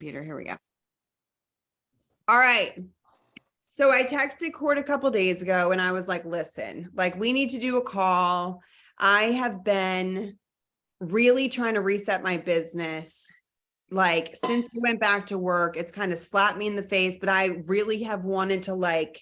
computer. Here we go. All right. So I texted Court a couple days ago and I was like, listen, like we need to do a call. I have been really trying to reset my business. Like since I went back to work, it's kind of slapped me in the face, but I really have wanted to like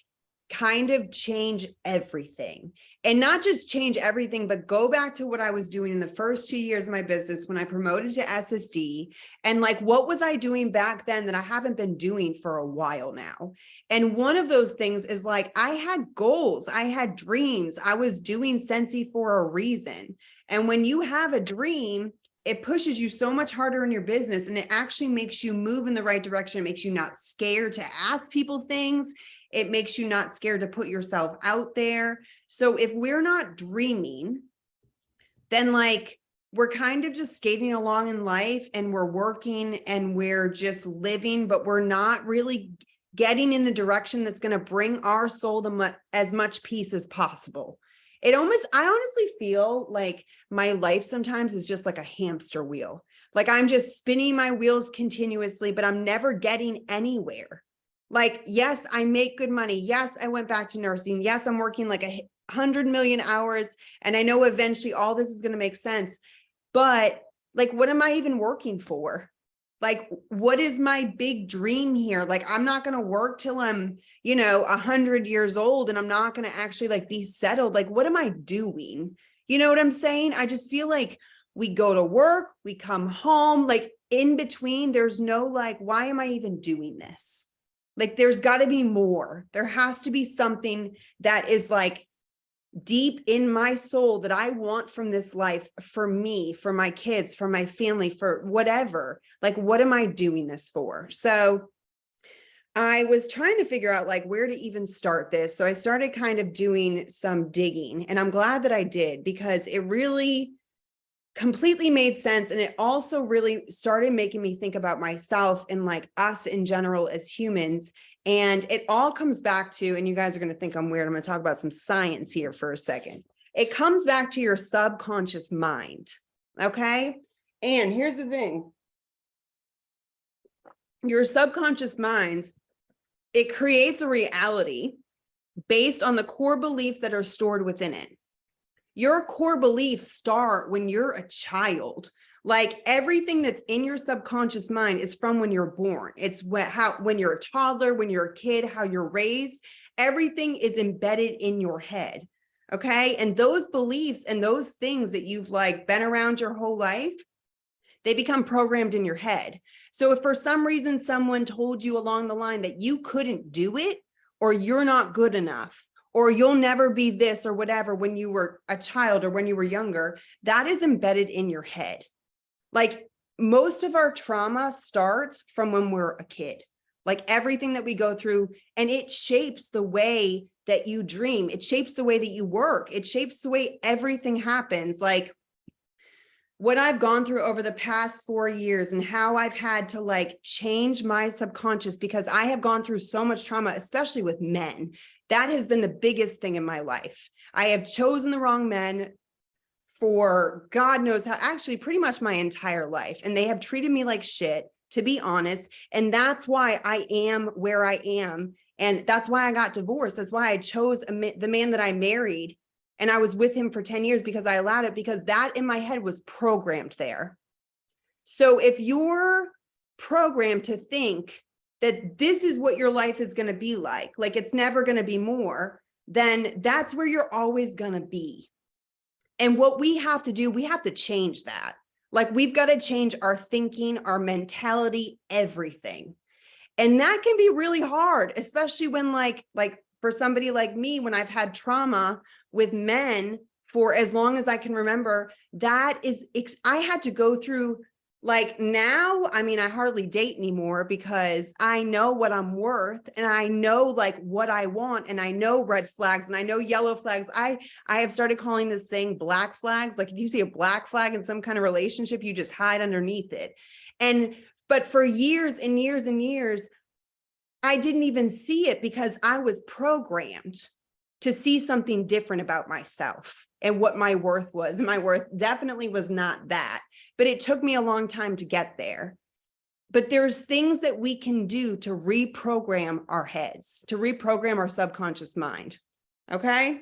kind of change everything, and not just change everything, but go back to what I was doing in the first 2 years of my business when I promoted to SSD. And like, what was I doing back then that I haven't been doing for a while now? And one of those things is like, I had goals, I had dreams. I was doing Scentsy for a reason. And when you have a dream, it pushes you so much harder in your business, and it actually makes you move in the right direction. It makes you not scared to ask people things. It makes you not scared to put yourself out there. So if we're not dreaming, then like we're kind of just skating along in life and we're working and we're just living, but we're not really getting in the direction that's going to bring our soul as much peace as possible. I honestly feel like my life sometimes is just like a hamster wheel. Like I'm just spinning my wheels continuously, but I'm never getting anywhere. Like, yes, I make good money. Yes, I went back to nursing. Yes, I'm working like 100 million hours. And I know eventually all this is going to make sense. But like, what am I even working for? Like, what is my big dream here? Like, I'm not going to work till I'm, 100 years old, and I'm not going to actually like be settled. Like, what am I doing? You know what I'm saying? I just feel like we go to work, we come home, like in between, there's no like, why am I even doing this? Like, there's got to be more. There has to be something that is like deep in my soul that I want from this life, for me, for my kids, for my family, for whatever. Like, what am I doing this for? So I was trying to figure out like where to even start this. So I started kind of doing some digging, and I'm glad that I did, because it really completely made sense. And it also really started making me think about myself and like us in general as humans. And it all comes back to, and you guys are going to think I'm weird, I'm going to talk about some science here for a second. It comes back to your subconscious mind. Okay. And here's the thing. Your subconscious mind, it creates a reality based on the core beliefs that are stored within it. Your core beliefs start when you're a child. Like everything that's in your subconscious mind is from when you're born. It's when you're a toddler, when you're a kid, how you're raised, everything is embedded in your head. Okay. And those beliefs and those things that you've like been around your whole life, they become programmed in your head. So if for some reason someone told you along the line that you couldn't do it, or you're not good enough, or you'll never be this or whatever when you were a child or when you were younger, that is embedded in your head. Like most of our trauma starts from when we're a kid, like everything that we go through, and it shapes the way that you dream. It shapes the way that you work. It shapes the way everything happens. Like what I've gone through over the past 4 years and how I've had to like change my subconscious, because I have gone through so much trauma, especially with men. That has been the biggest thing in my life. I have chosen the wrong men for God knows how, actually pretty much my entire life. And they have treated me like shit, to be honest. And that's why I am where I am. And that's why I got divorced. That's why I chose the man that I married. And I was with him for 10 years because I allowed it, because that in my head was programmed there. So if you're programmed to think that this is what your life is going to be like it's never going to be more, then that's where you're always going to be. And what we have to do, we have to change that. Like we've got to change our thinking, our mentality, everything. And that can be really hard, especially when like for somebody like me, when I've had trauma with men for as long as I can remember, I had to go through. Like now, I mean, I hardly date anymore because I know what I'm worth, and I know like what I want, and I know red flags and I know yellow flags. I have started calling this thing black flags. Like if you see a black flag in some kind of relationship, you just hide underneath it. But for years and years and years, I didn't even see it because I was programmed to see something different about myself and what my worth was. My worth definitely was not that, but it took me a long time to get there. But there's things that we can do to reprogram our heads, to reprogram our subconscious mind. Okay.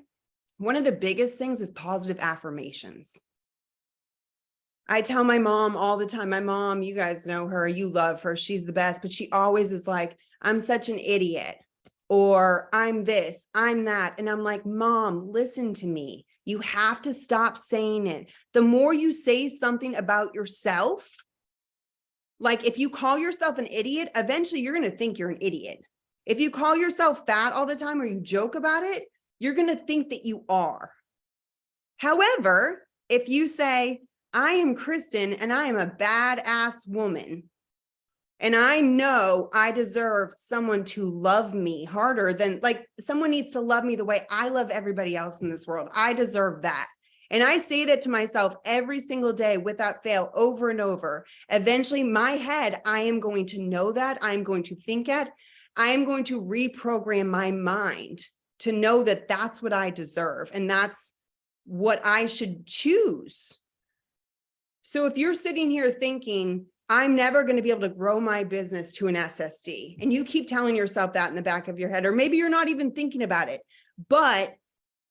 One of the biggest things is positive affirmations. I tell my mom all the time, my mom, you guys know her, you love her, she's the best, but she always is like, I'm such an idiot, or I'm this, I'm that. And I'm like, Mom, listen to me. You have to stop saying it. The more you say something about yourself, like if you call yourself an idiot, eventually you're going to think you're an idiot. If you call yourself fat all the time or you joke about it, you're going to think that you are. However, if you say, I am Kristen and I am a badass woman, and I know I deserve someone to love me harder than, like, someone needs to love me the way I love everybody else in this world. I deserve that. And I say that to myself every single day without fail, over and over. Eventually, my head, I am going to know that. I'm going to think it. I am going to reprogram my mind to know that that's what I deserve. And that's what I should choose. So if you're sitting here thinking, I'm never going to be able to grow my business to an SSD, and you keep telling yourself that in the back of your head, or maybe you're not even thinking about it, but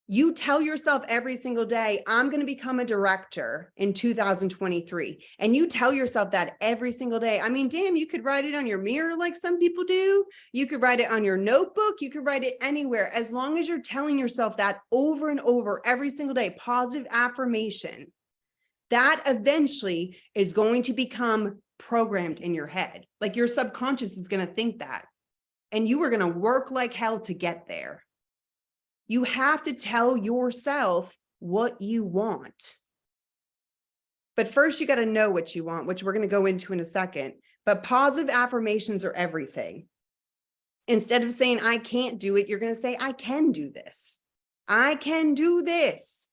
you tell yourself every single day, I'm going to become a director in 2023. And you tell yourself that every single day. I mean, damn, you could write it on your mirror like some people do. You could write it on your notebook. You could write it anywhere. As long as you're telling yourself that over and over every single day, positive affirmation, that eventually is going to become programmed in your head. Like your subconscious is going to think that, and you are going to work like hell to get there. You have to tell yourself what you want. But first, you got to know what you want, which we're going to go into in a second. But positive affirmations are everything. Instead of saying, I can't do it, you're going to say, I can do this. I can do this.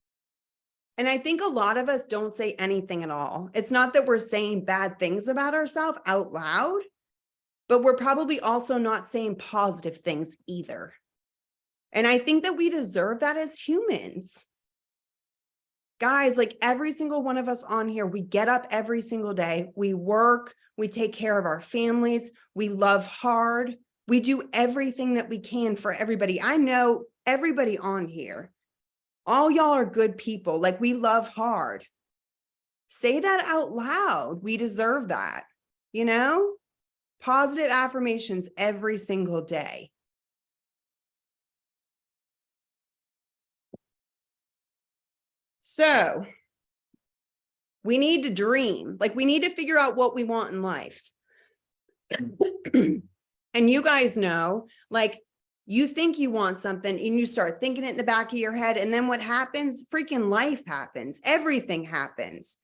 And I think a lot of us don't say anything at all. It's not that we're saying bad things about ourselves out loud, but we're probably also not saying positive things either. And I think that we deserve that as humans. Guys, like every single one of us on here, we get up every single day, we work, we take care of our families, we love hard, we do everything that we can for everybody. I know everybody on here, all y'all are good people. Like, we love hard. Say that out loud. We deserve that, you know? Positive affirmations every single day. So we need to dream. Like, we need to figure out what we want in life. And you guys know, like, you think you want something and you start thinking it in the back of your head. And then what happens? Freaking life happens. Everything happens.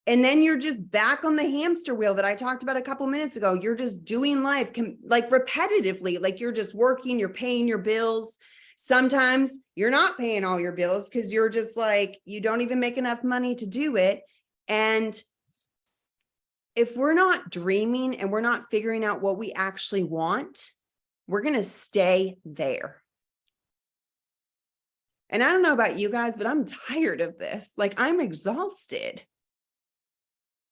And then you're just back on the hamster wheel that I talked about a couple minutes ago. You're just doing life like repetitively, like you're just working, you're paying your bills. Sometimes you're not paying all your bills because you're just like, you don't even make enough money to do it. And if we're not dreaming and we're not figuring out what we actually want, we're going to stay there. And I don't know about you guys, but I'm tired of this. Like, I'm exhausted.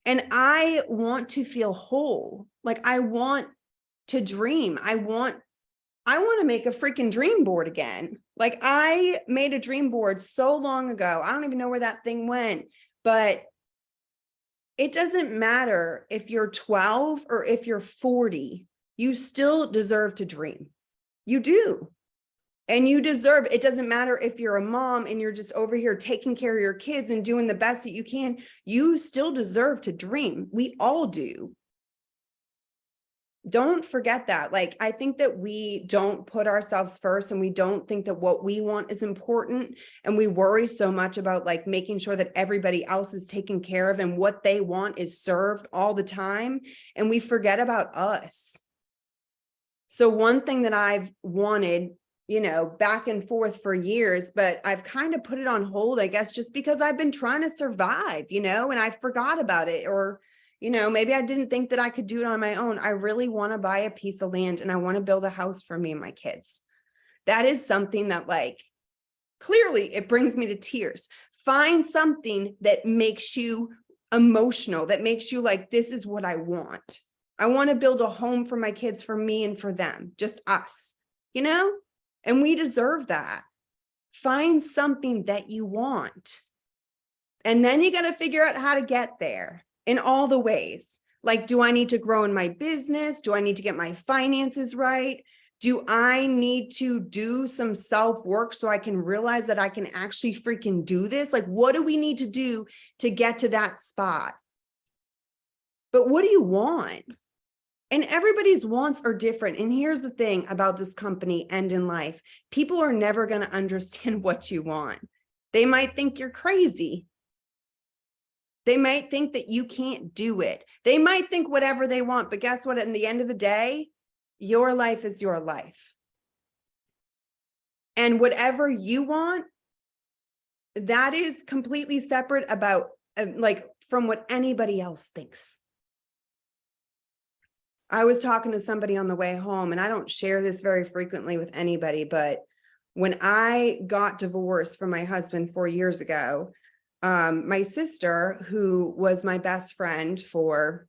And I want to feel whole. Like, I want to dream. I want to make a freaking dream board again. Like, I made a dream board so long ago. I don't even know where that thing went, but it doesn't matter if you're 12 or if you're 40, you still deserve to dream. You do. And you deserve, it doesn't matter if you're a mom and you're just over here taking care of your kids and doing the best that you can, you still deserve to dream. We all do. Don't forget that. Like, I think that we don't put ourselves first, and we don't think that what we want is important. And we worry so much about like making sure that everybody else is taken care of and what they want is served all the time. And we forget about us. So one thing that I've wanted, you know, back and forth for years, but I've kind of put it on hold, I guess, just because I've been trying to survive, you know, and I forgot about it. Or, you know, maybe I didn't think that I could do it on my own. I really want to buy a piece of land and I want to build a house for me and my kids. That is something that, like, clearly it brings me to tears. Find something that makes you emotional, that makes you like, this is what I want. I want to build a home for my kids, for me and for them, just us, you know? And we deserve that. Find something that you want. And then you got to figure out how to get there in all the ways. Like, do I need to grow in my business? Do I need to get my finances right? Do I need to do some self-work so I can realize that I can actually freaking do this? Like, what do we need to do to get to that spot? But what do you want? And everybody's wants are different. And here's the thing about this company and in life, people are never going to understand what you want. They might think you're crazy. They might think that you can't do it. They might think whatever they want, but guess what? At the end of the day, your life is your life. And whatever you want, that is completely separate about like from what anybody else thinks. I was talking to somebody on the way home, and I don't share this very frequently with anybody, but when I got divorced from my husband 4 years ago, my sister, who was my best friend for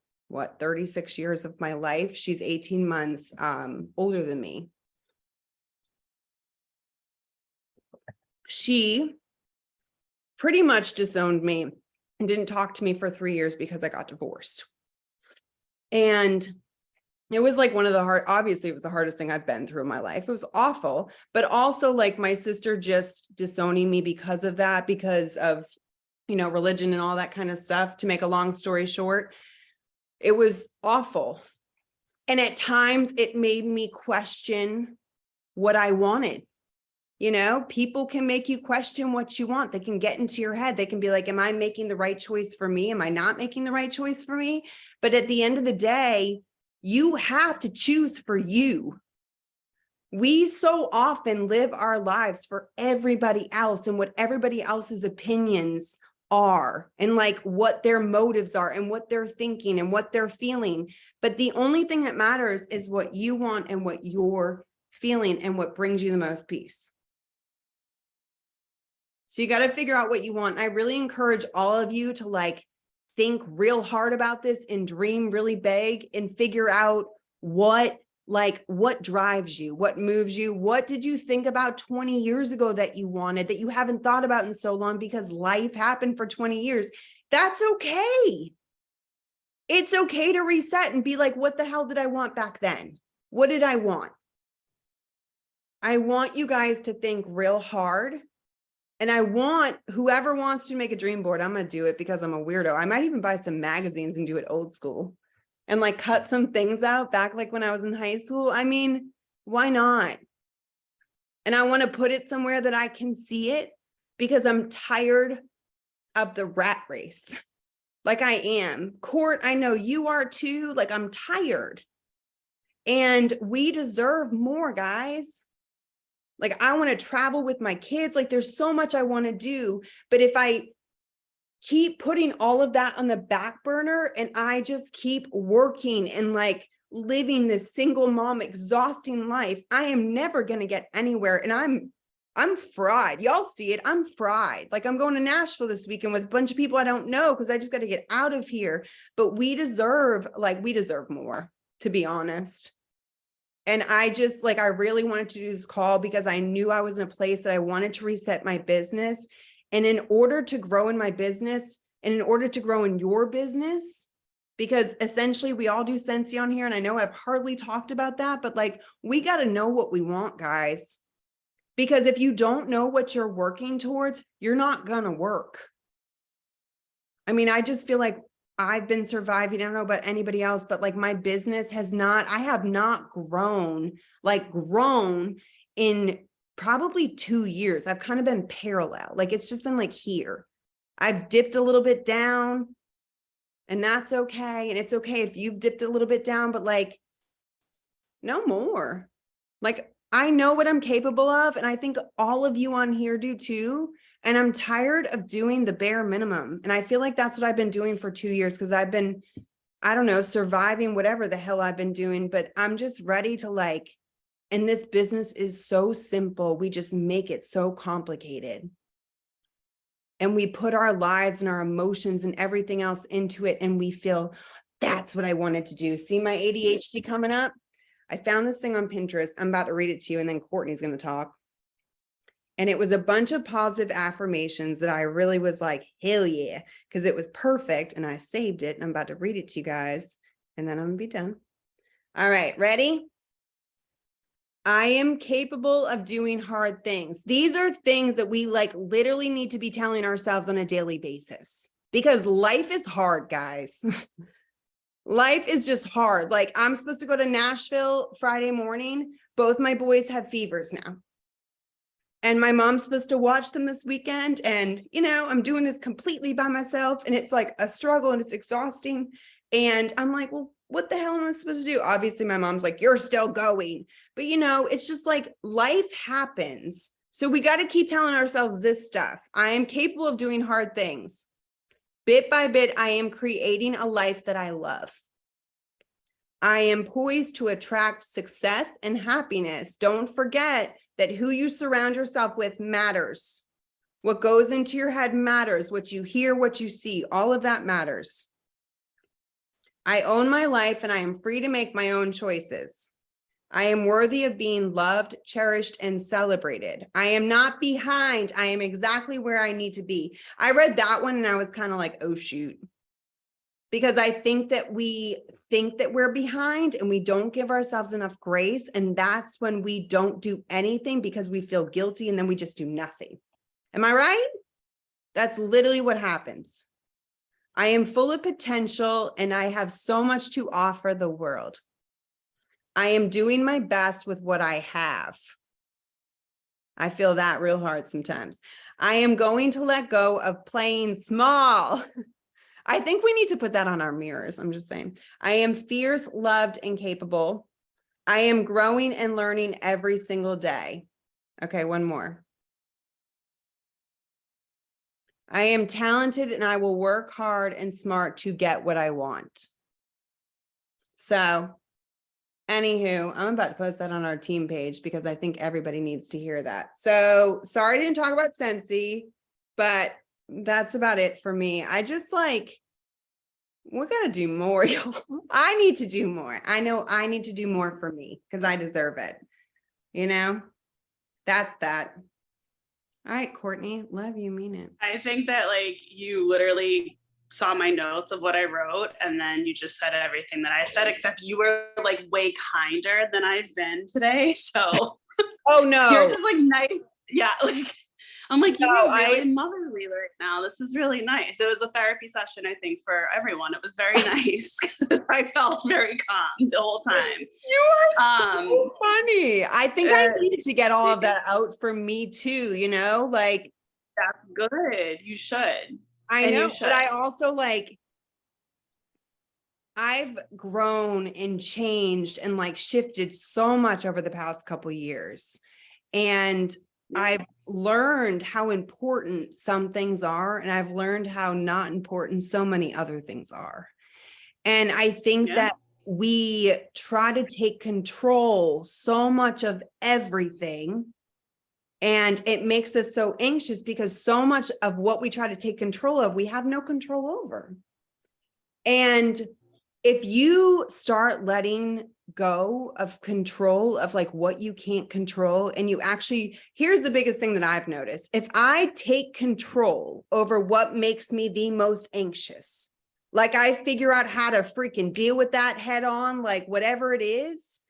36 years of my life, she's 18 months older than me. She pretty much disowned me and didn't talk to me for 3 years because I got divorced. And it was like obviously it was the hardest thing I've been through in my life. It was awful, but also like my sister just disowning me because of that, because of, religion and all that kind of stuff. To make a long story short, it was awful. And at times it made me question what I wanted. People can make you question what you want. They can get into your head. They can be like, am I making the right choice for me? Am I not making the right choice for me? But at the end of the day, you have to choose for you. We so often live our lives for everybody else and what everybody else's opinions are and like what their motives are and what they're thinking and what they're feeling. But the only thing that matters is what you want and what you're feeling and what brings you the most peace. So you got to figure out what you want. I really encourage all of you to think real hard about this and dream really big and figure out what drives you, what moves you. What did you think about 20 years ago that you wanted, that you haven't thought about in so long because life happened for 20 years? That's okay. It's okay to reset and be like, what the hell did I want back then? What did I want? I want you guys to think real hard. And I want whoever wants to make a dream board, I'm going to do it because I'm a weirdo. I might even buy some magazines and do it old school and cut some things out back when I was in high school. I mean, why not? And I want to put it somewhere that I can see it because I'm tired of the rat race. I am. Court, I know you are too. I'm tired. And we deserve more, guys. I want to travel with my kids. There's so much I want to do. But if I keep putting all of that on the back burner and I just keep working and living this single mom exhausting life, I am never going to get anywhere. And I'm fried. Y'all see it. I'm fried. I'm going to Nashville this weekend with a bunch of people I don't know because I just got to get out of here. But we deserve more, to be honest. And I just I really wanted to do this call because I knew I was in a place that I wanted to reset my business. And in order to grow in my business and in order to grow in your business, because essentially we all do Scentsy on here. And I know I've hardly talked about that, but we got to know what we want, guys. Because if you don't know what you're working towards, you're not going to work. I mean, I just feel like I've been surviving. I don't know about anybody else, but my business I have not grown in probably 2 years. I've kind of been parallel. It's just been here. I've dipped a little bit down and that's okay. And it's okay if you've dipped a little bit down, but no more. I know what I'm capable of. And I think all of you on here do too. And I'm tired of doing the bare minimum. And I feel like that's what I've been doing for 2 years because I've been, I don't know, surviving whatever the hell I've been doing, but I'm just ready to and this business is so simple. We just make it so complicated. And we put our lives and our emotions and everything else into it. And we feel That's what I wanted to do. See my ADHD coming up? I found this thing on Pinterest. I'm about to read it to you, and then Courtney's going to talk. And it was a bunch of positive affirmations that I really was like, hell yeah, because it was perfect. And I saved it, and I'm about to read it to you guys, and then I'm going to be done. All right, ready? I am capable of doing hard things. These are things that we like literally need to be telling ourselves on a daily basis, because life is hard, guys. Life is just hard. Like, I'm supposed to go to Nashville Friday morning. Both my boys have fevers now. And my mom's supposed to watch them this weekend. And, you know, I'm doing this completely by myself, and it's like a struggle and it's exhausting. And I'm like, well, what the hell am I supposed to do? Obviously, my mom's like, you're still going. But, you know, it's just like life happens. So we got to keep telling ourselves this stuff. I am capable of doing hard things. Bit by bit, I am creating a life that I love. I am poised to attract success and happiness. Don't forget that who you surround yourself with matters. What goes into your head matters. What you hear, what you see, all of that matters. I own my life, and I am free to make my own choices. I am worthy of being loved, cherished, and celebrated. I am not behind. I am exactly where I need to be. I read that one and I was kind of like, oh, shoot. Because I think that we think that we're behind and we don't give ourselves enough grace. And that's when we don't do anything because we feel guilty, and then we just do nothing. Am I right? That's literally what happens. I am full of potential, and I have so much to offer the world. I am doing my best with what I have. I feel that real hard sometimes. I am going to let go of playing small. I think we need to put that on our mirrors. I'm just saying. I am fierce, loved, and capable. I am growing and learning every single day. Okay, one more. I am talented, and I will work hard and smart to get what I want. So, anywho, I'm about to post that on our team page because I think everybody needs to hear that. So, sorry I didn't talk about Scentsy, but that's about it for me. I just like, we gotta do more, y'all. I need to do more. I know I need to do more for me because I deserve it. You know, that's that. All right, Courtney, love you, mean it. I think that like you literally saw my notes of what I wrote, and then you just said everything that I said, except you were like way kinder than I've been today. So oh no, you're just like nice. Yeah, like I'm like, you no, are really motherly right now. This is really nice. It was a therapy session, I think, for everyone. It was very nice. I felt very calm the whole time. You are so funny. I think I needed to get all of that out for me too, you know, like that's good. You should. I know, but I also like I've grown and changed and like shifted so much over the past couple of years. And I've learned how important some things are, and I've learned how not important so many other things are. And I think that we try to take control so much of everything, and it makes us so anxious because so much of what we try to take control of, we have no control over. And if you start letting go of control of like what you can't control, and you actually, here's the biggest thing that I've noticed. If I take control over what makes me the most anxious, like I figure out how to freaking deal with that head on, like whatever it is,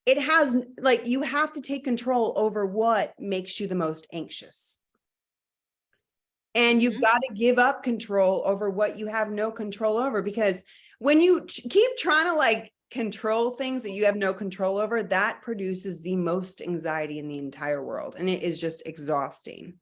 it has like, you have to take control over what makes you the most anxious. And you've got to give up control over what you have no control over, because when you keep trying to like control things that you have no control over, that produces the most anxiety in the entire world. And it is just exhausting.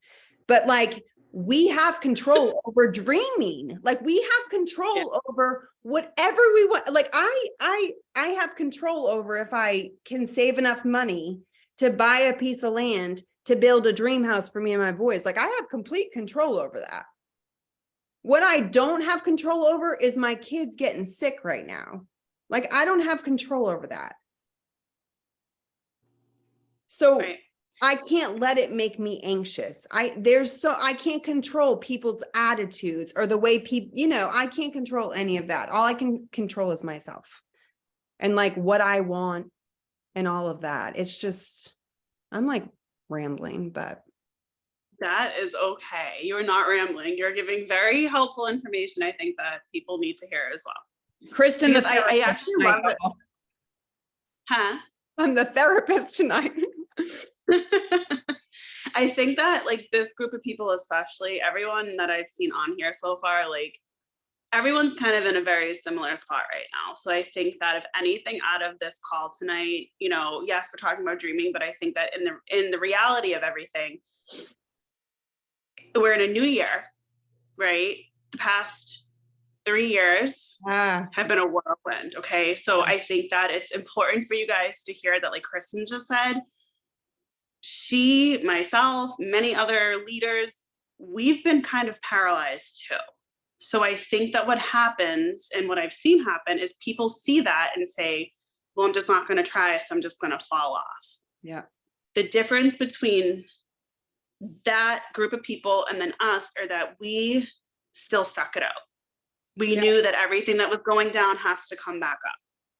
But like, we have control over dreaming. Like we have control over whatever we want. Like I have control over if I can save enough money to buy a piece of land to build a dream house for me and my boys. Like I have complete control over that. What I don't have control over is my kids getting sick right now. Like I don't have control over that. So I can't let it make me anxious. I can't control people's attitudes or the way people, I can't control any of that. All I can control is myself and like what I want and all of that. It's just, I'm like rambling, but That is okay. You're not rambling. You're giving very helpful information. I think that people need to hear as well. Kristen, Because I actually love it. Huh? I'm the therapist tonight. I think that like this group of people, especially everyone that I've seen on here so far, like everyone's kind of in a very similar spot right now. So I think that if anything out of this call tonight, yes, we're talking about dreaming, but I think that in the reality of everything, we're in a new year, right? The past 3 years have been a whirlwind. Okay. So I think that it's important for you guys to hear that, like Kristen just said, she, myself, many other leaders, we've been kind of paralyzed too. So I think that what happens and what I've seen happen is people see that and say, well, I'm just not going to try, so I'm just going to fall off. Yeah. The difference between that group of people and then us are that we still stuck it out. We knew that everything that was going down has to come back up.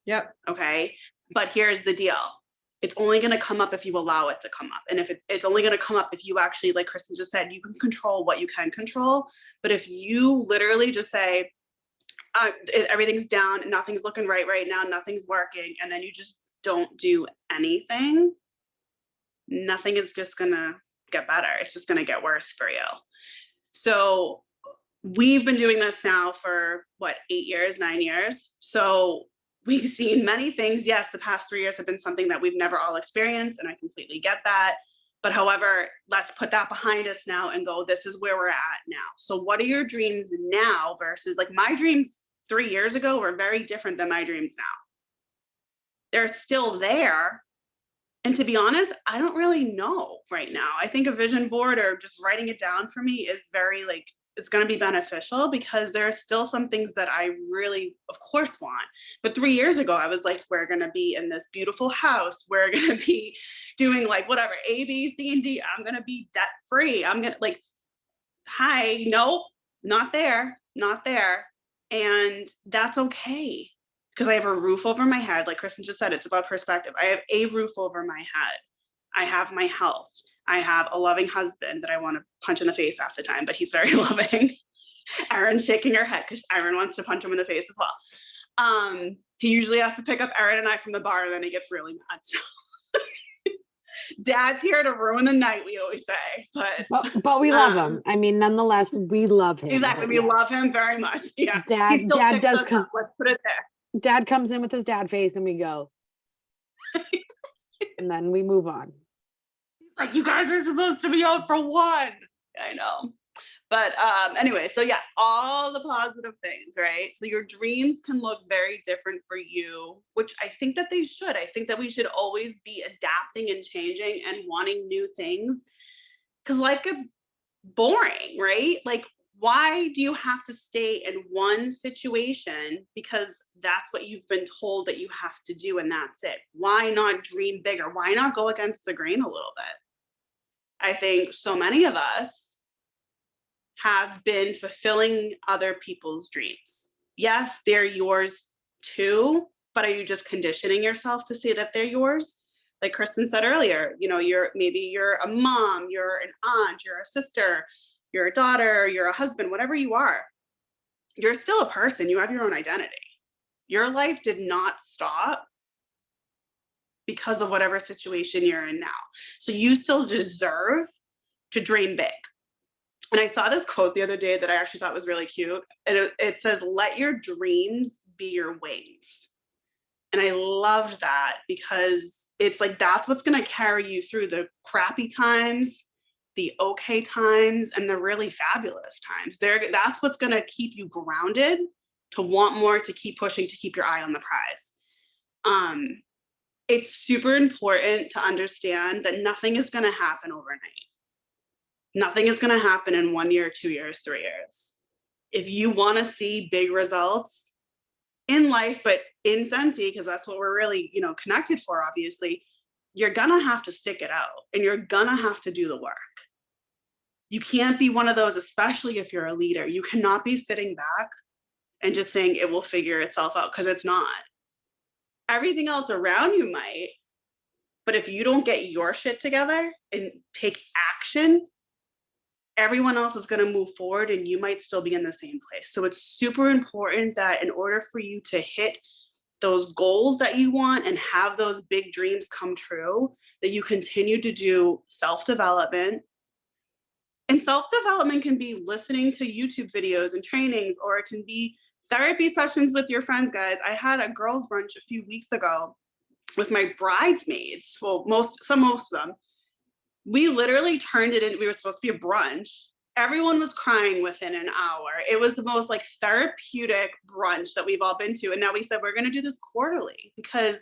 Yep. Okay. But here's the deal. It's only going to come up if you allow it to come up. And if it's only going to come up if you actually, like Kristen just said, you can control what you can control. But if you literally just say, everything's down, nothing's looking right now, nothing's working, and then you just don't do anything, nothing is just going to get better. It's just going to get worse for you. So we've been doing this now for 8 years, 9 years. So we've seen many things. Yes, the past 3 years have been something that we've never all experienced, and I completely get that. But however, let's put that behind us now and go, this is where we're at now. So what are your dreams now versus like my dreams 3 years ago were very different than my dreams now. They're still there. And to be honest, I don't really know right now. I think a vision board or just writing it down for me is very like, it's going to be beneficial because there are still some things that I really, of course, want. But 3 years ago, I was like, we're going to be in this beautiful house. We're going to be doing like whatever, A, B, C, and D. I'm going to be debt free. I'm going to like, hi, no, not there. And that's okay. Because I have a roof over my head. Like Kristen just said, it's about perspective. I have a roof over my head. I have my health. I have a loving husband that I want to punch in the face half the time, but he's very loving. Erin's shaking her head because Erin wants to punch him in the face as well. He usually has to pick up Erin and I from the bar, and then he gets really mad. So Dad's here to ruin the night, we always say. But we love him. I mean, nonetheless, we love him. Exactly. We love him very much. Yeah. Dad does come. Let's put it there. Dad comes in with his dad face and we go. And then we move on. Like, you guys were supposed to be out for one. I know. But anyway, so yeah, all the positive things, right? So your dreams can look very different for you, which I think that they should. I think that we should always be adapting and changing and wanting new things because life gets boring, right? Like, why do you have to stay in one situation because that's what you've been told that you have to do and that's it? Why not dream bigger? Why not go against the grain a little bit? I think so many of us have been fulfilling other people's dreams. Yes, they're yours too, but are you just conditioning yourself to say that they're yours? Like Kristen said earlier, you're a mom, you're an aunt, you're a sister, you're a daughter, you're a husband, whatever you are, you're still a person. You have your own identity. Your life did not stop because of whatever situation you're in now. So you still deserve to dream big. And I saw this quote the other day that I actually thought was really cute. And it says, let your dreams be your wings. And I loved that because it's like, that's what's going to carry you through the crappy times, the okay times, and the really fabulous times. That's what's going to keep you grounded, to want more, to keep pushing, to keep your eye on the prize. It's super important to understand that nothing is going to happen overnight. Nothing is going to happen in 1 year, 2 years, 3 years. If you want to see big results in life, but in Scentsy, because that's what we're really, connected for, obviously, you're gonna have to stick it out and you're gonna have to do the work. You can't be one of those, especially if you're a leader. You cannot be sitting back and just saying it will figure itself out, because it's not. Everything else around you might, but if you don't get your shit together and take action, everyone else is going to move forward and you might still be in the same place. So it's super important that in order for you to hit those goals that you want and have those big dreams come true, that you continue to do self-development. And self-development can be listening to YouTube videos and trainings, or it can be therapy sessions with your friends, guys. I had a girls' brunch a few weeks ago with my bridesmaids. Well, most of them. We literally turned it in. We were supposed to be a brunch. Everyone was crying within an hour. It was the most like therapeutic brunch that we've all been to. And now we said, we're going to do this quarterly, because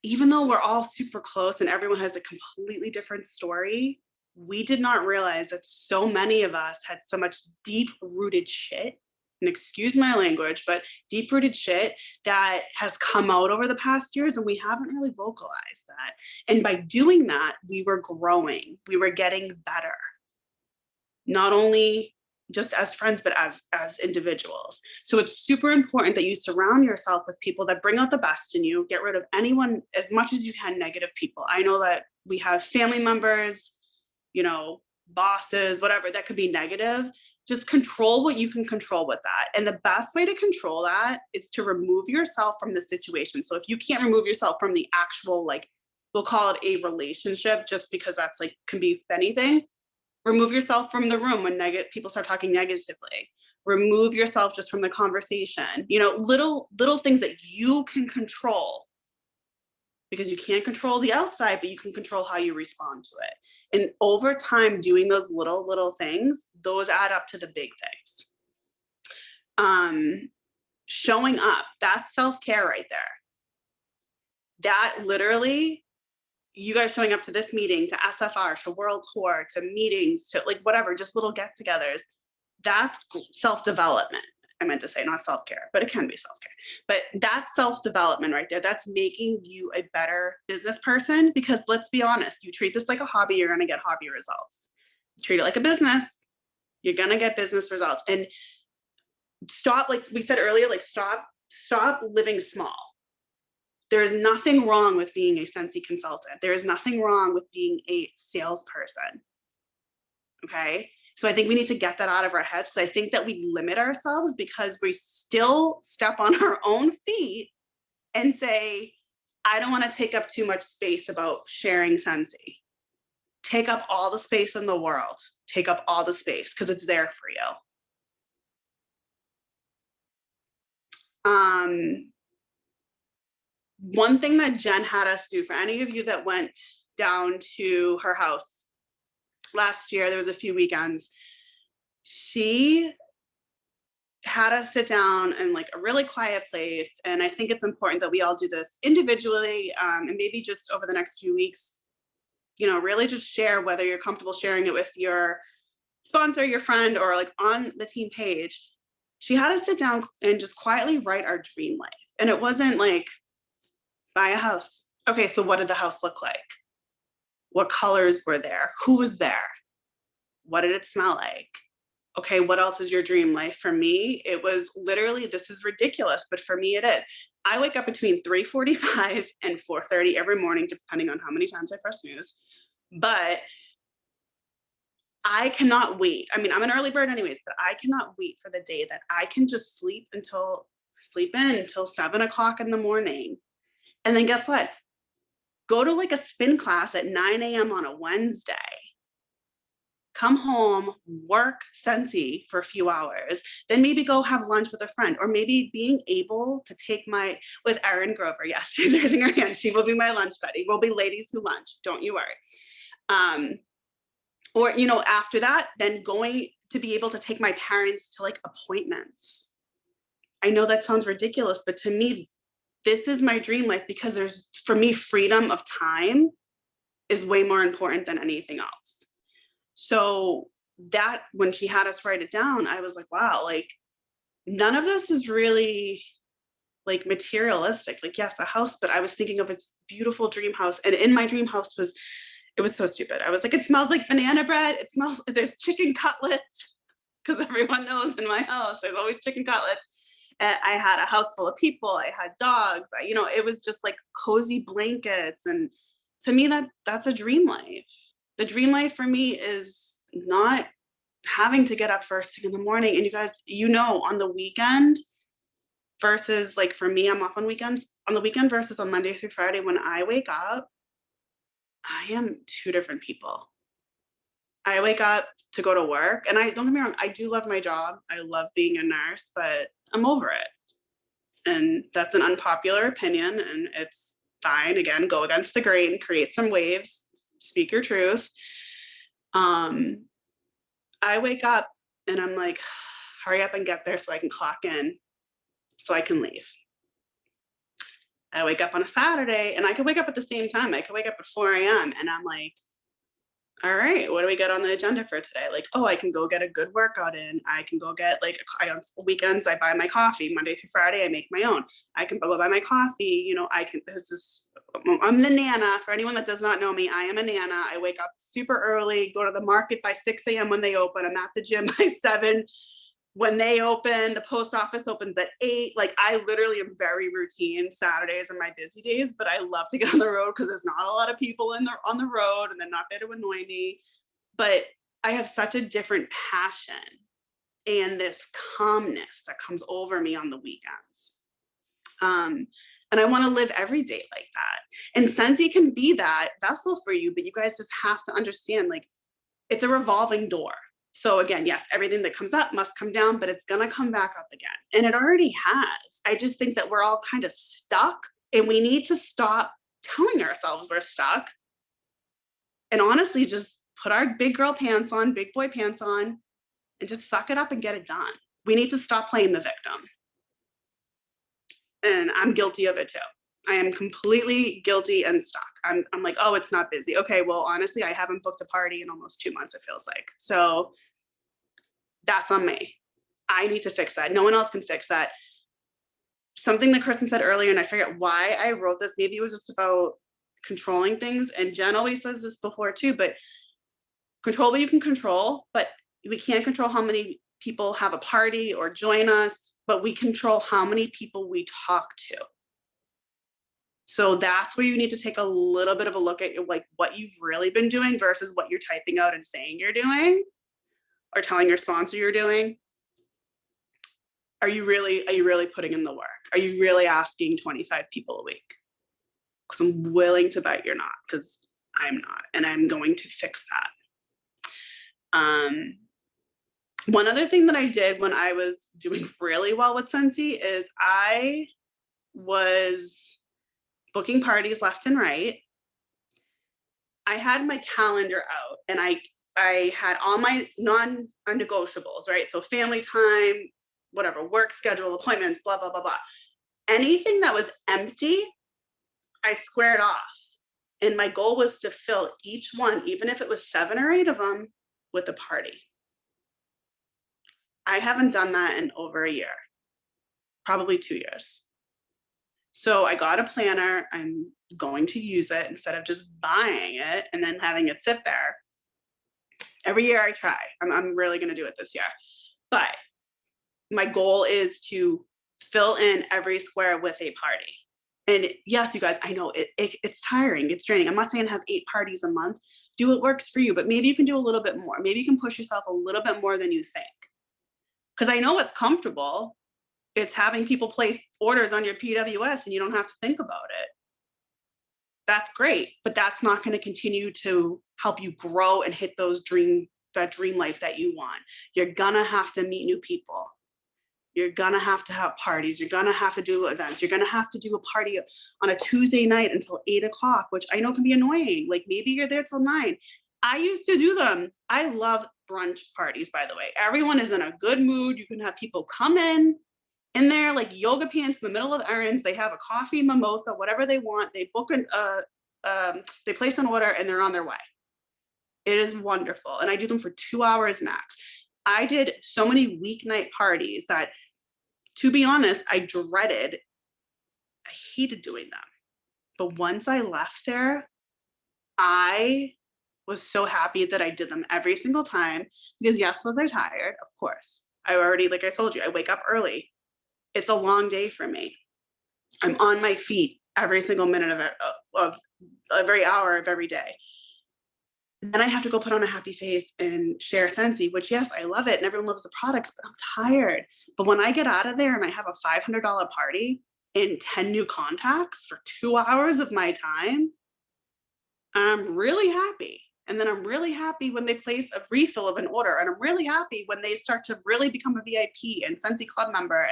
even though we're all super close and everyone has a completely different story, we did not realize that so many of us had so much deep rooted shit, and excuse my language, but deep rooted shit that has come out over the past years, and we haven't really vocalized that. And by doing that, we were growing, we were getting better, not only just as friends, but as individuals. So it's super important that you surround yourself with people that bring out the best in you. Get rid of anyone, as much as you can, negative people. I know that we have family members, you know, bosses, whatever, that could be negative. Just control what you can control with that. And the best way to control that is to remove yourself from the situation. So if you can't remove yourself from the actual, like, we'll call it a relationship, just because that's like, can be anything. Remove yourself from the room when people start talking negatively. Remove yourself just from the conversation. You know, little things that you can control, because you can't control the outside, but you can control how you respond to it. And over time, doing those little things, those add up to the big things. Showing up, that's self-care right there. That literally, you guys showing up to this meeting, to SFR, to World Tour, to meetings, to like whatever, just little get-togethers, that's self-development. I meant to say not self-care, but it can be self-care. But that's self-development right there. That's making you a better business person, because let's be honest, you treat this like a hobby, you're going to get hobby results. You treat it like a business, you're going to get business results. And stop, like we said earlier, like stop living small. There is nothing wrong with being a Scentsy consultant. There is nothing wrong with being a salesperson. Okay. So I think we need to get that out of our heads, because I think that we limit ourselves because we still step on our own feet and say, I don't want to take up too much space about sharing Scentsy. Take up all the space in the world. Take up all the space, because it's there for you. One thing that Jen had us do, for any of you that went down to her house last year, there was a few weekends, she had us sit down in like a really quiet place. And I think it's important that we all do this individually, and maybe just over the next few weeks, you know, really just share, whether you're comfortable sharing it with your sponsor, your friend, or like on the team page. She had us sit down and just quietly write our dream life. And it wasn't like, buy a house. Okay, so what did the house look like? What colors were there? Who was there? What did it smell like? Okay, what else is your dream life? For me, it was literally, this is ridiculous, but for me it is. I wake up between 3:45 and 4:30 every morning, depending on how many times I press snooze. But I cannot wait. I mean, I'm an early bird anyways, but I cannot wait for the day that I can just sleep in until 7 o'clock in the morning. And then guess what? Go to like a spin class at 9 a.m. on a Wednesday. Come home, work Scentsy for a few hours, then maybe go have lunch with a friend, or maybe being able to take with Erin Grover. Yes, she's raising her hand. She will be my lunch buddy. We'll be ladies who lunch. Don't you worry. Or, you know, after that, then going to be able to take my parents to like appointments. I know that sounds ridiculous, but to me, this is my dream life, because there's, for me, freedom of time is way more important than anything else. So that, when she had us write it down, I was like, wow, like none of this is really like materialistic. Like, yes, a house, but I was thinking of its beautiful dream house. And in my dream house it was so stupid. I was like, it smells like banana bread. It smells, there's chicken cutlets, because everyone knows in my house, there's always chicken cutlets. And I had a house full of people. I had dogs. It was just like cozy blankets. And to me, that's a dream life. The dream life for me is not having to get up first thing in the morning. And you guys, on the weekend versus, like, for me, I'm off on weekends. On the weekend versus on Monday through Friday, when I wake up, I am two different people. I wake up to go to work, and don't get me wrong, I do love my job. I love being a nurse, but I'm over it. And that's an unpopular opinion, and it's fine. Again, go against the grain, create some waves, speak your truth. I wake up and I'm like, hurry up and get there so I can clock in, so I can leave. I wake up on a Saturday, and I could wake up at the same time. I could wake up at 4 a.m. and I'm like, all right, what do we got on the agenda for today? Like, oh, I can go get a good workout in. I can go get, like, on weekends, I buy my coffee. Monday through Friday, I make my own. I can go buy my coffee. I'm the Nana. For anyone that does not know me, I am a Nana. I wake up super early, go to the market by 6 a.m. when they open. I'm at the gym by 7 when they open. The post office opens at 8. Like, I literally am very routine. Saturdays are my busy days, but I love to get on the road because there's not a lot of people on the road, and they're not there to annoy me. But I have such a different passion and this calmness that comes over me on the weekends. And I want to live every day like that. And Scentsy can be that vessel for you, but you guys just have to understand, like, it's a revolving door. So again, yes, everything that comes up must come down, but it's going to come back up again. And it already has. I just think that we're all kind of stuck, and we need to stop telling ourselves we're stuck. And honestly, just put our big girl pants on, big boy pants on, and just suck it up and get it done. We need to stop playing the victim. And I'm guilty of it too. I am completely guilty and stuck. I'm like, oh, it's not busy. Okay, well, honestly, I haven't booked a party in almost 2 months, it feels like. So that's on me. I need to fix that. No one else can fix that. Something that Kristen said earlier, and I forget why I wrote this, maybe it was just about controlling things. And Jen always says this before too, but control what you can control, but we can't control how many people have a party or join us, but we control how many people we talk to. So that's where you need to take a little bit of a look at like what you've really been doing versus what you're typing out and saying you're doing, or telling your sponsor you're doing. Are you really putting in the work? Are you really asking 25 people a week? Because I'm willing to bet you're not, because I'm not, and I'm going to fix that. One other thing that I did when I was doing really well with Scentsy is I was booking parties left and right. I had my calendar out, and I had all my non-negotiables, right? So family time, whatever, work schedule, appointments, blah, blah, blah, blah. Anything that was empty, I squared off. And my goal was to fill each one, even if it was 7 or 8 of them, with a party. I haven't done that in over a year, probably 2 years. So I got a planner. I'm going to use it instead of just buying it and then having it sit there. Every year I try. I'm really going to do it this year. But my goal is to fill in every square with a party. And yes, you guys, I know it's tiring. It's draining. I'm not saying have 8 parties a month. Do what works for you, but maybe you can do a little bit more. Maybe you can push yourself a little bit more than you think. Because I know it's comfortable. It's having people place orders on your PWS and you don't have to think about it. That's great, but that's not going to continue to help you grow and hit that dream life that you want. You're gonna have to meet new people. You're gonna have to have parties. You're gonna have to do events. You're gonna have to do a party on a Tuesday night until 8 o'clock, which I know can be annoying. Like maybe you're there till 9. I used to do them. I love brunch parties, by the way. Everyone is in a good mood. You can have people come in there like yoga pants in the middle of errands. They have a coffee, mimosa, whatever they want. They book they place an order and they're on their way. It is wonderful. And I do them for 2 hours max. I did so many weeknight parties that, to be honest, I dreaded I hated doing them. But once I left there, I was so happy that I did them every single time because yes, was I tired? Of course. I already, like I told you, I wake up early. It's a long day for me. I'm on my feet every single minute of every hour of every day. Then I have to go put on a happy face and share Scentsy, which yes, I love it and everyone loves the products, but I'm tired. But when I get out of there and I have a $500 party and 10 new contacts for 2 hours of my time, I'm really happy. And then I'm really happy when they place a refill of an order. And I'm really happy when they start to really become a VIP and Scentsy Club member.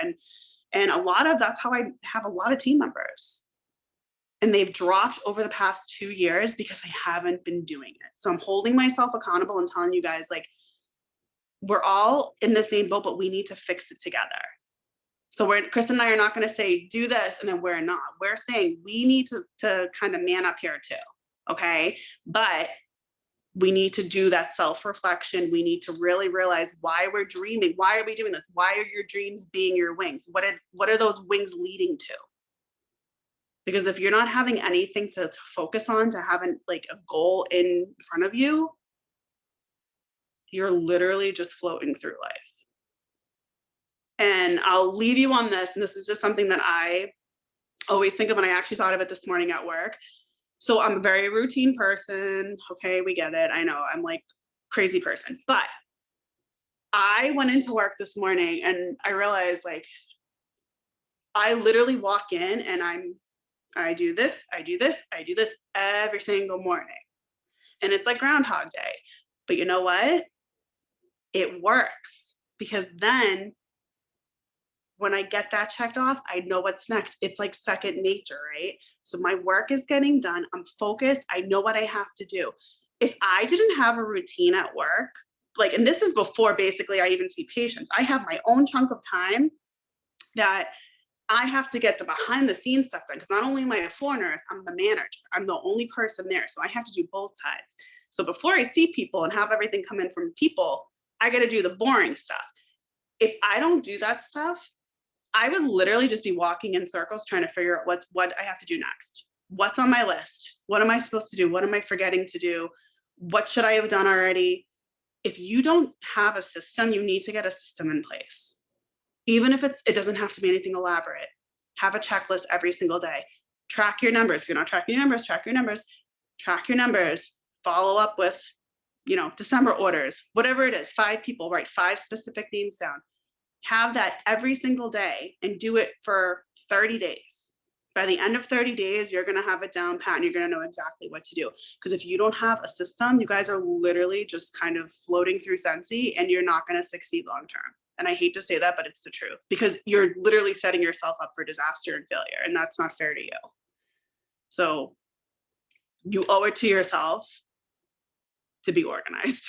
And a lot of that's how I have a lot of team members. And they've dropped over the past 2 years because I haven't been doing it. So I'm holding myself accountable and telling you guys, like, we're all in the same boat, but we need to fix it together. So Chris and I are not going to say, do this, and then we're not. We're saying we need to kind of man up here too. Okay. But we need to do that self-reflection. We need to really realize why we're dreaming. Why are we doing this? Why are your dreams being your wings? What are those wings leading to? Because if you're not having anything to focus on, to have like a goal in front of you, you're literally just floating through life. And I'll leave you on this. And this is just something that I always think of, and I actually thought of it this morning at work. So I'm a very routine person. Okay, we get it. I know I'm like crazy person, but I went into work this morning and I realized, like, I literally walk in and I do this, I do this, I do this every single morning. And it's like Groundhog Day. But you know what? It works, because then when I get that checked off, I know what's next. It's like second nature, right? So my work is getting done. I'm focused. I know what I have to do. If I didn't have a routine at work, like, and this is before basically I even see patients, I have my own chunk of time that I have to get the behind the scenes stuff done, because not only am I a floor nurse, I'm the manager. I'm the only person there. So I have to do both sides. So before I see people and have everything come in from people, I got to do the boring stuff. If I don't do that stuff, I would literally just be walking in circles trying to figure out what I have to do next. What's on my list? What am I supposed to do? What am I forgetting to do? What should I have done already? If you don't have a system, you need to get a system in place. Even if it doesn't have to be anything elaborate. Have a checklist every single day. Track your numbers. If you're not tracking your numbers, track your numbers. Track your numbers. Follow up with, December orders, whatever it is. 5 people, write 5 specific names down. Have that every single day and do it for 30 days. By the end of 30 days, you're going to have it down pat and you're going to know exactly what to do. Because if you don't have a system, you guys are literally just kind of floating through Scentsy and you're not going to succeed long term. And I hate to say that, but it's the truth, because you're literally setting yourself up for disaster and failure, and that's not fair to you. So you owe it to yourself to be organized.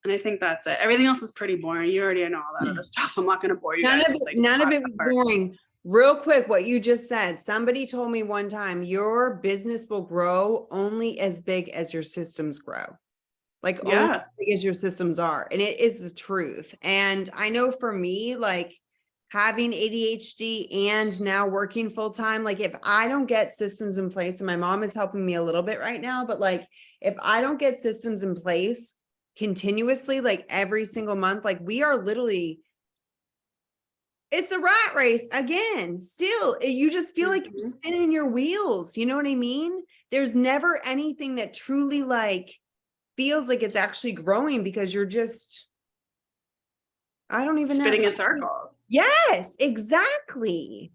And I think that's it. Everything else is pretty boring. You already know all that other stuff. I'm not going to bore you None guys. of it was boring. Real quick, what you just said, somebody told me one time, your business will grow only as big as your systems grow. Like, only as big as your systems are. And it is the truth. And I know for me, like, having ADHD and now working full time, like, if I don't get systems in place, and my mom is helping me a little bit right now, but like, if I don't get systems in place continuously, like every single month, like, we are literally, it's a rat race again. Still, you just feel like you're spinning your wheels. You know what I mean? There's never anything that truly like feels like it's actually growing, because you're just, I don't even know. Spinning in circles. Yes, exactly.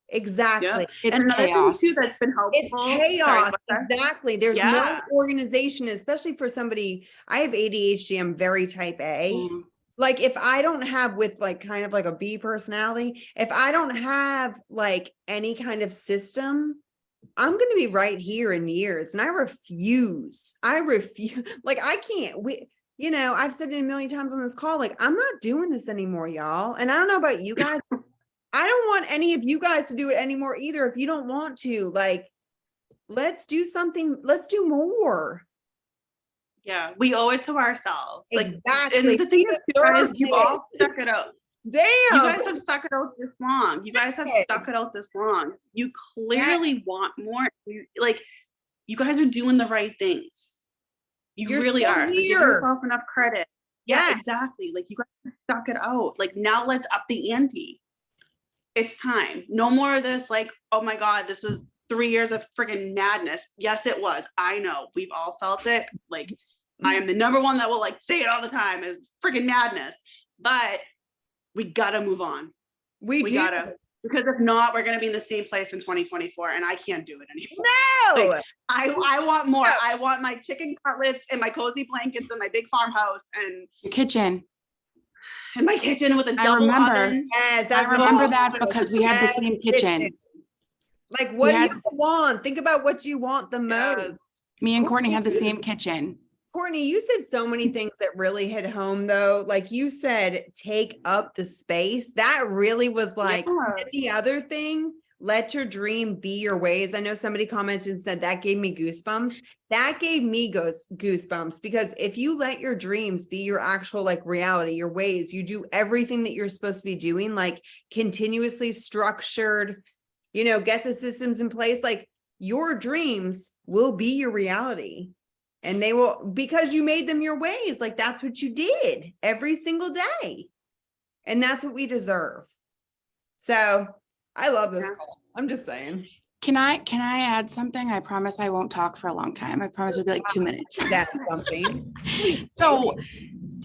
Exactly. Yep. It's And another chaos. thing too that's been helpful. It's chaos. Exactly. There's no Yeah. organization, especially for somebody. I have ADHD. I'm very type A. Mm. Like, if I don't have, with like kind of like a B personality, if I don't have like any kind of system, I'm going to be right here in years. And I refuse. Like, I can't, I've said it a million times on this call, like, I'm not doing this anymore, y'all. And I don't know about you guys. I don't want any of you guys to do it anymore either. If you don't want to, like, let's do something. Let's do more. Yeah, we owe it to ourselves. Like, Exactly. and the thing is, guys, you all check it out. Damn. You guys have stuck it out this long. You guys have stuck it out this long. You clearly want more. You guys are doing the right things. You really still are. So give here. yourself enough credit. Yeah, Yeah. exactly. Like you guys have stuck it out. Like now let's up the ante. It's time. No more of this, like, oh my God, this was 3 years of friggin' madness. Yes, it was. I know. We've all felt it. Like, I am the number one that will like say it all the time is friggin' madness. But we gotta move on. We do. Gotta, because if not, we're gonna be in the same place in 2024, and I can't do it anymore. No. Like, I want more. I want my chicken cutlets and my cozy blankets and my big farmhouse and Your kitchen. my kitchen with a I double remember. oven. Yes, I that's what remember I'm that saying. because we had the same kitchen. Like, what do had- you want? Think about what you want the most. Yes. Me and Courtney had the same kitchen. Courtney, you said so many things that really hit home though. Like you said, take up the space. That really was like Yeah. the other thing. Let your dream be your ways. I know somebody commented and said that gave me goosebumps. That gave me goosebumps because if you let your dreams be your actual like reality, your ways, you do everything that you're supposed to be doing, like continuously structured, get the systems in place, like your dreams will be your reality. And they will, because you made them your ways. Like that's what you did every single day. And that's what we deserve. So I love this call. I'm just saying. Can I add something? I promise I won't talk for a long time. I promise it'll be like 2 minutes. That's something. So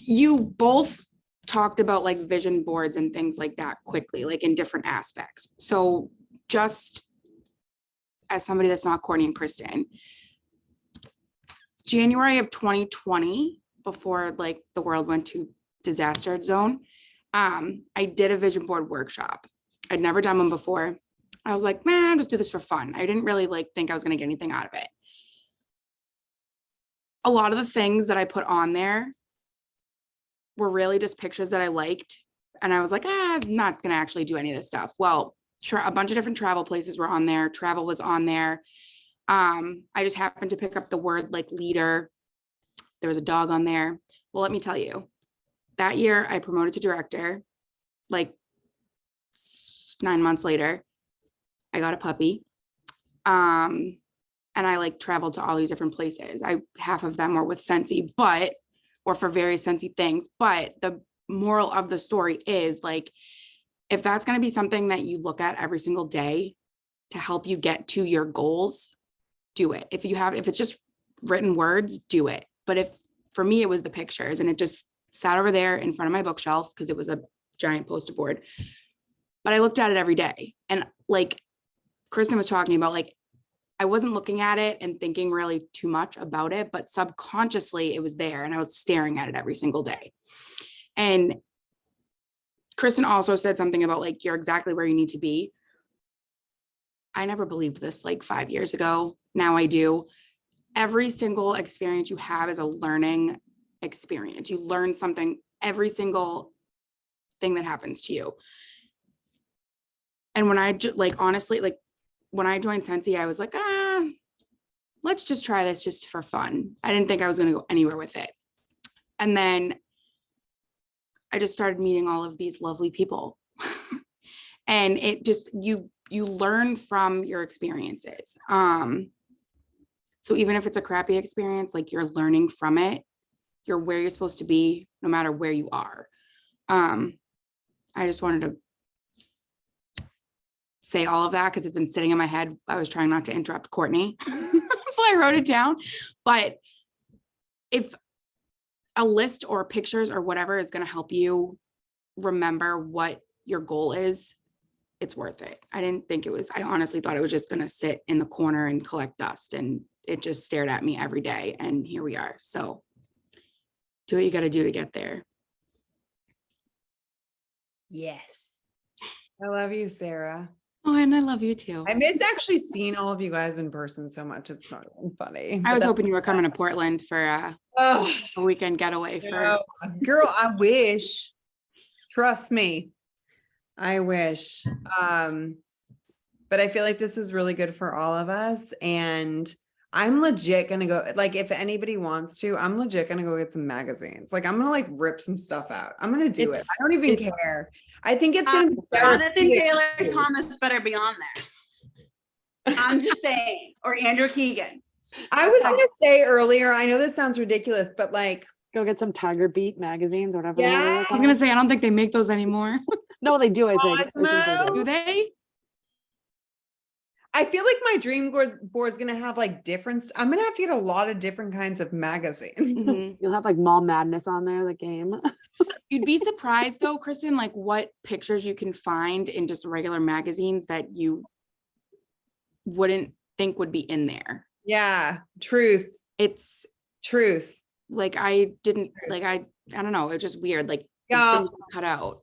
you both talked about like vision boards and things like that quickly, like in different aspects. So just as somebody that's not Courtney and Kristen, January of 2020, before like the world went to disaster zone, I did a vision board workshop. I'd never done one before. I was like, man, I'll just do this for fun. I didn't really like think I was going to get anything out of it. A lot of the things that I put on there were really just pictures that I liked. And I was like, I'm not going to actually do any of this stuff. Well, a bunch of different travel places were on there. Travel was on there. I just happened to pick up the word like leader. There was a dog on there. Well, let me tell you, that year I promoted to director. Like 9 months later, I got a puppy. And I like traveled to all these different places. Half of them were with Scentsy, or for various Scentsy things. But the moral of the story is like, if that's going to be something that you look at every single day to help you get to your goals, do it. If it's just written words, do it. But for me, it was the pictures, and it just sat over there in front of my bookshelf because it was a giant poster board. But I looked at it every day. And like Kristen was talking about, like, I wasn't looking at it and thinking really too much about it, but subconsciously it was there and I was staring at it every single day. And Kristen also said something about like, you're exactly where you need to be. I never believed this like 5 years ago. Now I do. Every single experience you have is a learning experience. You learn something, every single thing that happens to you. And when I honestly, like when I joined Scentsy, I was like, let's just try this just for fun. I didn't think I was going to go anywhere with it. And then I just started meeting all of these lovely people. And it just, you learn from your experiences. So even if it's a crappy experience, like you're learning from it, you're where you're supposed to be, no matter where you are. I just wanted to say all of that because it's been sitting in my head. I was trying not to interrupt Courtney. So I wrote it down. But if a list or pictures or whatever is going to help you remember what your goal is, it's worth it. I didn't think it was, I honestly thought it was just going to sit in the corner and collect dust, and it just stared at me every day. And here we are. So do what you got to do to get there. Yes. I love you, Sarah. Oh, and I love you too. I miss actually seeing all of you guys in person so much. It's not even funny. I was hoping you were coming to Portland for a weekend getaway for. Girl, I wish. Trust me. I wish. But I feel like this was really good for all of us. And I'm legit gonna go, like, if anybody wants to, I'm legit gonna go get some magazines. Like, I'm gonna like rip some stuff out. I'm gonna do it. I don't even care. I think it's gonna be Jonathan therapeutic. Taylor Thomas better be on there. I'm just saying, or Andrew Keegan. I was gonna say earlier, I know this sounds ridiculous, but like, Go get some Tiger Beat magazines, whatever. the hell Yeah. they're I was gonna called. say, I don't think they make those anymore. No, they do, I think. I think they Cosmo? do. Do they? I feel like my dream board's gonna have like different, I'm gonna have to get a lot of different kinds of magazines. Mhm. You'll have like Mall Madness on there, the game. You'd be surprised though, Kristen, like what pictures you can find in just regular magazines that you wouldn't think would be in there. Yeah, truth, It's truth. like I didn't like I don't know, it's just weird. Like Yeah, things cut out.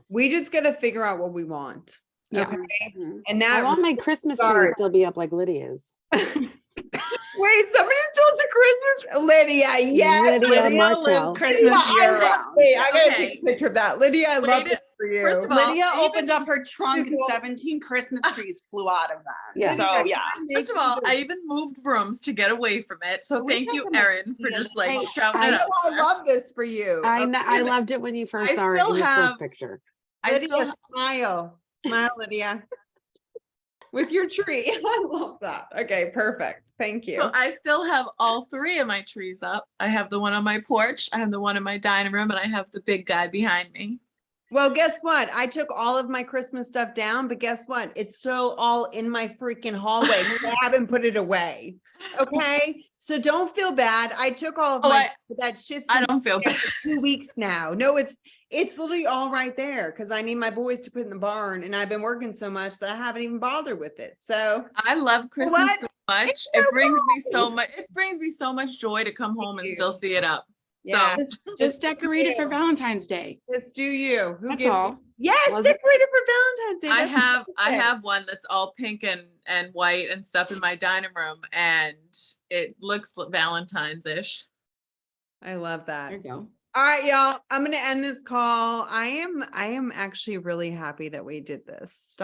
we just gotta figure out what we want. Yeah. Okay, Mhm. and I that want my Christmas tree to still starts. be up like Lydia's. Wait, somebody stole a Christmas. Lydia, yes. Lydia Lydia Martell. lives Christmas I year love- round. Wait, I gotta Okay. take a picture of that. Lydia, I love Wait, it for you. first of all, Lydia I even- opened up her trunk and Cool. 17 Christmas trees flew out of that. Yeah. So yeah. First of all, I even moved rooms to get away from it. So We thank have you, to make Erin, for it just like I- shouting I it know out. I there. love this for you. I Okay. loved it when you first I saw it still in your first have- picture. I still Lydia, smile. Smile, Lydia. With your tree. I love that. Okay, perfect. Thank you. So I still have all three of my trees up. I have the one on my porch, I have the one in my dining room, and I have the big guy behind me. Well, guess what? I took all of my Christmas stuff down, but guess what? It's still all in my freaking hallway. I haven't put it away. Okay. So don't feel bad. I took all of Oh, my that shit's I been don't feel there bad. for 2 weeks now. No, it's literally all right there because I need my boys to put in the barn, and I've been working so much that I haven't even bothered with it. So I love Christmas what? so much. It's It so brings me so cool. much. It brings me so much joy to come home and too. still see it up. Yeah, Just decorate it for you. Valentine's Day. just do you. Who That's gives? all. Yes, Was it- decorate it for Valentine's Day. I That's have perfect. one that's all pink and white and stuff in my dining room, and it looks Valentine's-ish. I love that. There you go. All right, y'all. I'm gonna end this call. I am actually really happy that we did this. Stop.